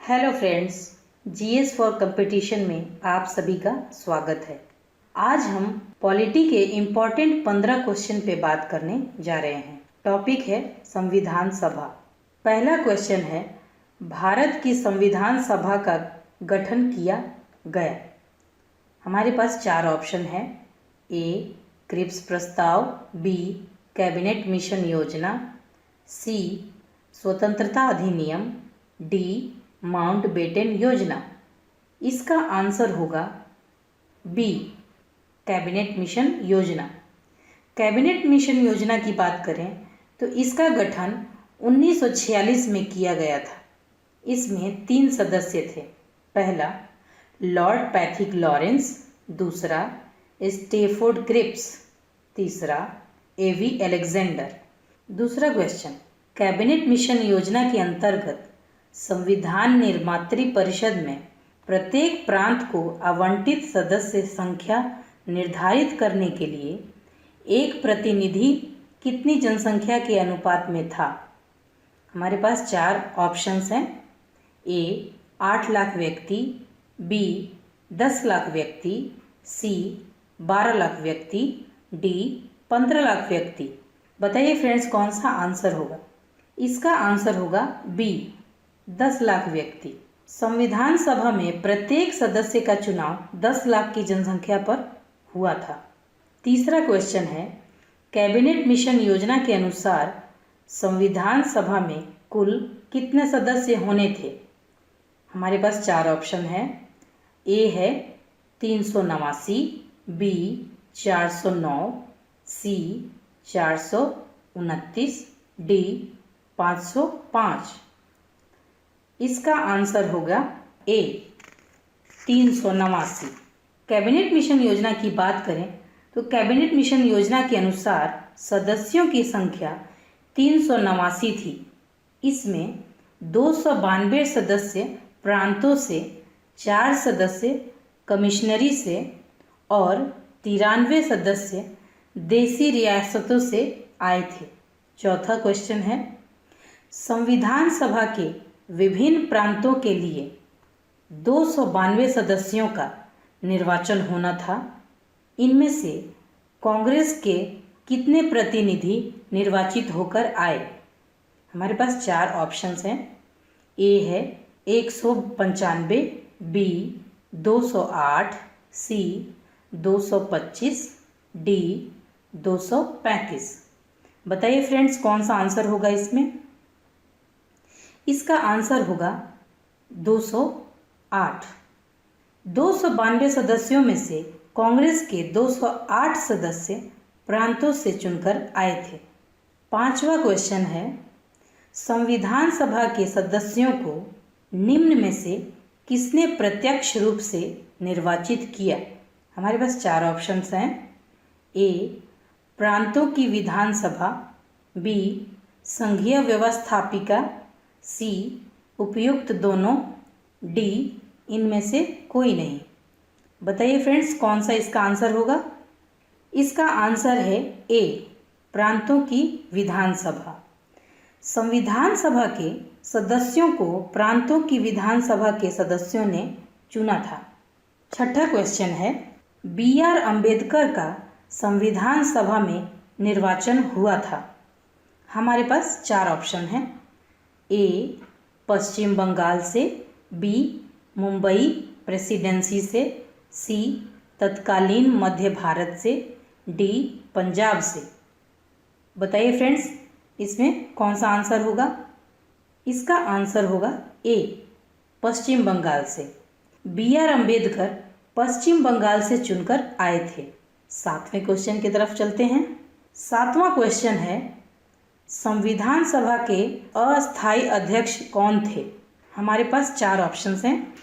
Hello friends, GS for competition में आप सभी का स्वागत है। आज हम पॉलिटी के इम्पोर्टेंट 15 क्वेश्चन पे बात करने जा रहे हैं। टॉपिक है संविधान सभा। पहला क्वेश्चन है, भारत की संविधान सभा का गठन किया गया। हमारे पास 4 ऑप्शन है। ए क्रिप्स प्रस्ताव, बी कैबिनेट मिशन योजना, सी स्वतंत्रता अधिनियम, डी माउंटबेटन योजना। इसका आंसर होगा बी कैबिनेट मिशन योजना। कैबिनेट मिशन योजना की बात करें तो इसका गठन 1946 में किया गया था। इसमें 3 सदस्य थे। पहला लॉर्ड पैथिक लॉरेंस, दूसरा स्टेफोर्ड क्रिप्स, तीसरा एवी अलेक्जेंडर। दूसरा क्वेश्चन, कैबिनेट मिशन योजना के अंतर्गत संविधान निर्मात्री परिषद में प्रत्येक प्रांत को आवंटित सदस्य संख्या निर्धारित करने के लिए एक प्रतिनिधि कितनी जनसंख्या के अनुपात में था? हमारे पास 4 ऑप्शंस हैं। ए 8 लाख व्यक्ति, बी 10 लाख व्यक्ति, सी 12 लाख व्यक्ति, डी 15 लाख व्यक्ति। बताइए फ्रेंड्स, कौन सा आंसर होगा? इसका आंसर होगा बी 10 लाख व्यक्ति। संविधान सभा में प्रत्येक सदस्य का चुनाव 10 लाख की जनसंख्या पर हुआ था। तीसरा क्वेश्चन है, कैबिनेट मिशन योजना के अनुसार संविधान सभा में कुल कितने सदस्य होने थे? हमारे पास 4 ऑप्शन है। ए है 389, बी 409, सी 429, डी 505। इसका आंसर होगा ए 389। कैबिनेट मिशन योजना की बात करें तो कैबिनेट मिशन योजना के अनुसार सदस्यों की संख्या 389 थी। इसमें 292 सदस्य प्रांतों से, 4 सदस्य कमिश्नरी से और 93 सदस्य देसी रियासतों से आए थे। चौथा क्वेश्चन है, संविधान सभा के विभिन्न प्रांतों के लिए 292 सदस्यों का निर्वाचन होना था। इनमें से कांग्रेस के कितने प्रतिनिधि निर्वाचित होकर आए? हमारे पास 4 ऑप्शंस हैं। ए है 195, बी 208, सी 225, डी 235। बताइए फ्रेंड्स, कौन सा आंसर होगा इसमें? इसका आंसर होगा 208। 292 सदस्यों में से कांग्रेस के 208 सदस्य प्रांतों से चुनकर आए थे। 5वां क्वेश्चन है, संविधान सभा के सदस्यों को निम्न में से किसने प्रत्यक्ष रूप से निर्वाचित किया? हमारे पास 4 ऑप्शंस हैं। ए प्रांतों की विधानसभा, बी संघीय व्यवस्थापिका, सी उपयुक्त दोनों, डी इनमें से कोई नहीं। बताइए फ्रेंड्स, कौन सा इसका आंसर होगा? इसका आंसर है ए प्रांतों की विधानसभा। संविधान सभा के सदस्यों को प्रांतों की विधानसभा के सदस्यों ने चुना था। 6ठा क्वेश्चन है, बी आर अम्बेडकर का संविधान सभा में निर्वाचन हुआ था। हमारे पास 4 ऑप्शन हैं। ए पश्चिम बंगाल से, बी मुंबई प्रेसिडेंसी से, सी तत्कालीन मध्य भारत से, डी पंजाब से। बताइए फ्रेंड्स, इसमें कौन सा आंसर होगा? इसका आंसर होगा ए पश्चिम बंगाल से। बी आर अम्बेडकर पश्चिम बंगाल से चुनकर आए थे। 7वें क्वेश्चन की तरफ चलते हैं। 7वां क्वेश्चन है, संविधान सभा के अस्थायी अध्यक्ष कौन थे? हमारे पास 4 ऑप्शंस हैं।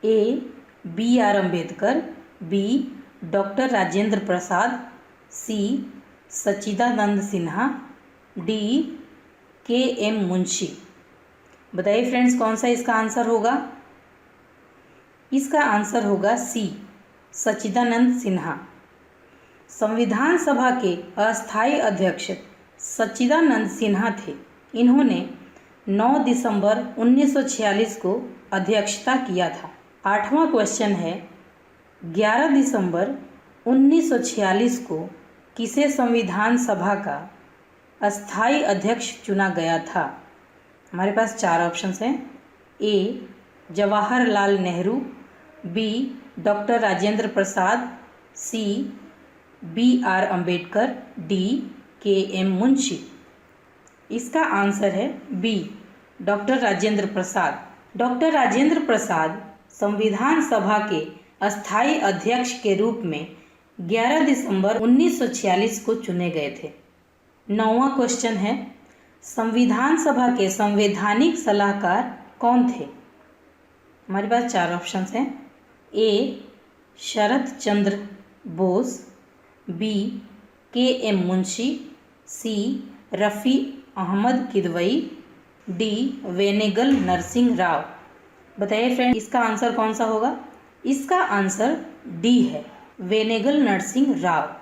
A B R Ambedkar, B doctor Rajendra Prasad, C Sachchidananda Sinha, D K M Munshi. बताइए फ्रेंड्स, कौन सा इसका आंसर होगा? इसका आंसर होगा सी सच्चिदानंद सिन्हा। संविधान सभा के अस्थायी अध्यक्ष सच्चिदानंद सिन्हा थे। इन्होंने 9 दिसंबर 1946 को अध्यक्षता किया था। 8वां क्वेश्चन है 11 दिसंबर 1946 को किसे संविधान सभा का अस्थाई अध्यक्ष चुना गया था? हमारे पास 4 ऑप्शंस हैं। ए जवाहरलाल नेहरू, बी डॉक्टर राजेंद्र प्रसाद, सी BR Ambedkar, D KM Munshi. इसका आंसर है बी डॉक्टर राजेंद्र प्रसाद। डॉक्टर राजेंद्र प्रसाद संविधान सभा के अस्थाई अध्यक्ष के रूप में 11 दिसंबर 1946 को चुने गए थे। 9वां क्वेश्चन है संविधान सभा के संवैधानिक सलाहकार कौन थे? हमारे पास 4 ऑप्शंस हैं। ए शरद चंद्र बोस, बी KM मुंशी, सी रफ़ी अहमद किदवई, डी वेनेगल नरसिंह राव। बताइए फ्रेंड, इसका आंसर कौन सा होगा? इसका आंसर डी है, वेनेगल नरसिंह राव।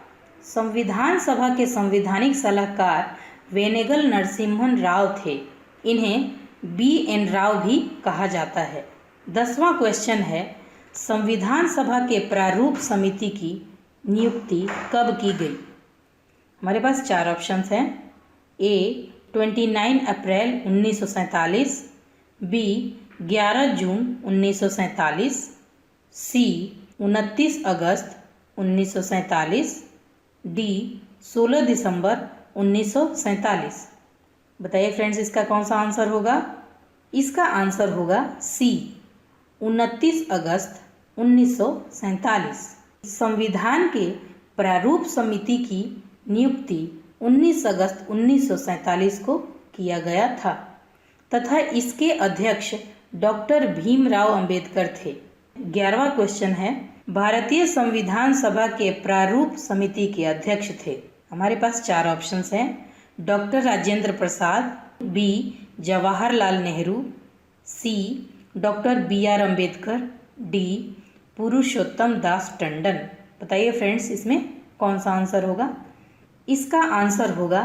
संविधान सभा के संवैधानिक सलाहकार वेनेगल नरसिम्हन राव थे। इन्हें BN राव भी कहा जाता है। 10वां क्वेश्चन है संविधान सभा के प्रारूप समिति की नियुक्ति कब की गई? हमारे पास 4 ऑप्शंस हैं। ए 29 अप्रैल 1947, बी 11 जून 1947, सी 29 अगस्त 1947, डी 16 दिसंबर 1947। बताइए फ्रेंड्स, इसका कौन सा आंसर होगा? इसका आंसर होगा सी 29 अगस्त 1947। संविधान के प्रारूप समिति की नियुक्ति 19 अगस्त 1947 को किया गया था तथा इसके अध्यक्ष डॉक्टर भीमराव अंबेडकर थे। 11वां क्वेश्चन है भारतीय संविधान सभा के प्रारूप समिति के अध्यक्ष थे। हमारे पास 4 ऑप्शंस हैं। डॉक्टर राजेंद्र प्रसाद, बी जवाहरलाल नेहरू, सी डॉक्टर BR अम्बेडकर, डी पुरुषोत्तम दास टंडन। बताइए फ्रेंड्स, इसमें कौन सा आंसर होगा? इसका आंसर होगा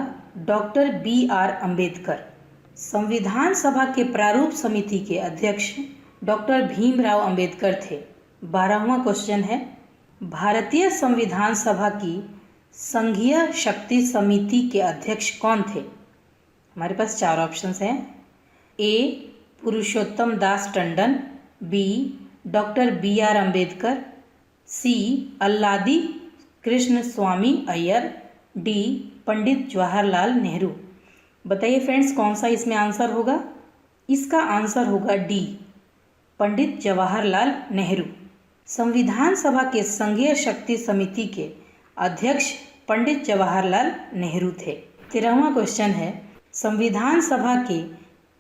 डॉक्टर BR अम्बेडकर। संविधान सभा के प्रारूप समिति के अध्यक्ष डॉक्टर भीमराव अंबेडकर थे। 12वां क्वेश्चन है भारतीय संविधान सभा की संघीय शक्ति समिति के अध्यक्ष कौन थे? हमारे पास 4 ऑप्शंस हैं। A Purushottam Das Tandon, B doctor BR Ambedkar, C Alladi Krishna Swamy Ayyar, D Pandit Jawaharlal Nehru. बताइए फ्रेंड्स, कौन सा इसमें आंसर होगा? इसका आंसर होगा डी पंडित जवाहरलाल नेहरू। संविधान सभा के संघीय शक्ति समिति के अध्यक्ष पंडित जवाहरलाल नेहरू थे। 13वां क्वेश्चन है संविधान सभा के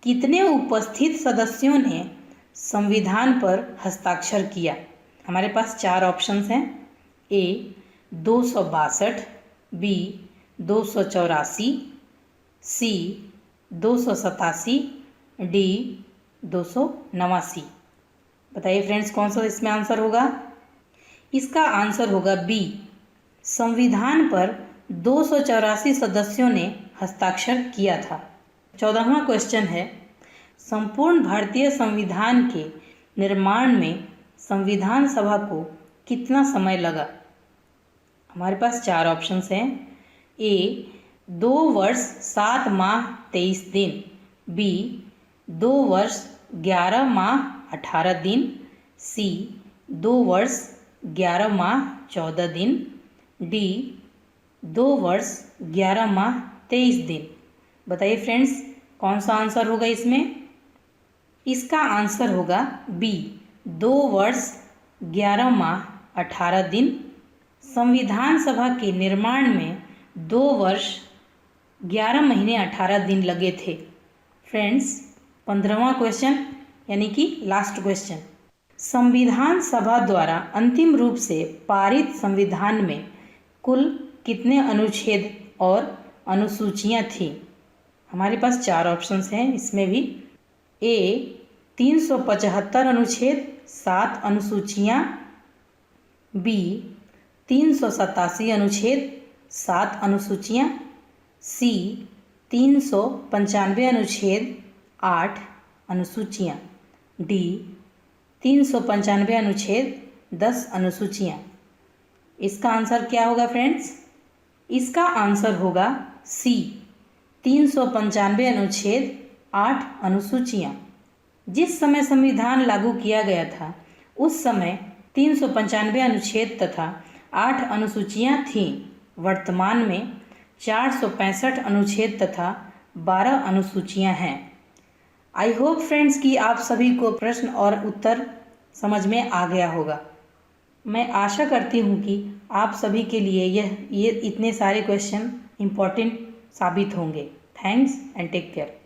कितने उपस्थित सदस्यों ने संविधान पर हस्ताक्षर किया? हमारे पास 4 ऑप्शंस हैं। ए 262, बी 284, सी 287, डी 289। बताइए फ्रेंड्स, कौन सा इसमें आंसर होगा? इसका आंसर होगा बी संविधान पर 284 सदस्यों ने हस्ताक्षर किया था। 14वां क्वेश्चन है संपूर्ण भारतीय संविधान के निर्माण में संविधान सभा को कितना समय लगा? हमारे पास 4 ऑप्शंस हैं। ए 2 वर्ष 7 माह 23 दिन, बी 2 वर्ष 11 माह 18 दिन, सी 2 वर्ष 11 माह 14 दिन, डी 2 वर्ष 11 माह 23 दिन। बताइए फ्रेंड्स, कौन सा आंसर होगा इसमें? इसका आंसर होगा बी 2 वर्ष 11 माह 18 दिन। संविधान सभा के निर्माण में 2 वर्ष 11 महीने 18 दिन लगे थे। फ्रेंड्स, 15वां क्वेश्चन यानी कि लास्ट क्वेश्चन, संविधान सभा द्वारा अंतिम रूप से पारित संविधान में कुल कितने अनुच्छेद और अनुसूचियां थीं? हमारे पास 4 ऑप्शंस हैं इसमें भी। ए 375 अनुच्छेद 7 अनुसूचियां, बी 387 अनुच्छेद 7 अनुसूचियां, सी 395 अनुच्छेद 8 अनुसूचियां, डी 395 अनुच्छेद 10 अनुसूचियाँ। इसका आंसर क्या होगा फ्रेंड्स? इसका आंसर होगा सी, 395 अनुच्छेद 8 अनुसूचियाँ। जिस समय संविधान लागू किया गया था उस समय 395 अनुच्छेद तथा 8 अनुसूचियाँ थीं। वर्तमान में 465 अनुच्छेद तथा 12 अनुसूचियाँ हैं। आई होप फ्रेंड्स कि आप सभी को प्रश्न और उत्तर समझ में आ गया होगा। मैं आशा करती हूँ कि आप सभी के लिए ये इतने सारे क्वेश्चन इम्पोर्टेंट साबित होंगे। Thanks and take care.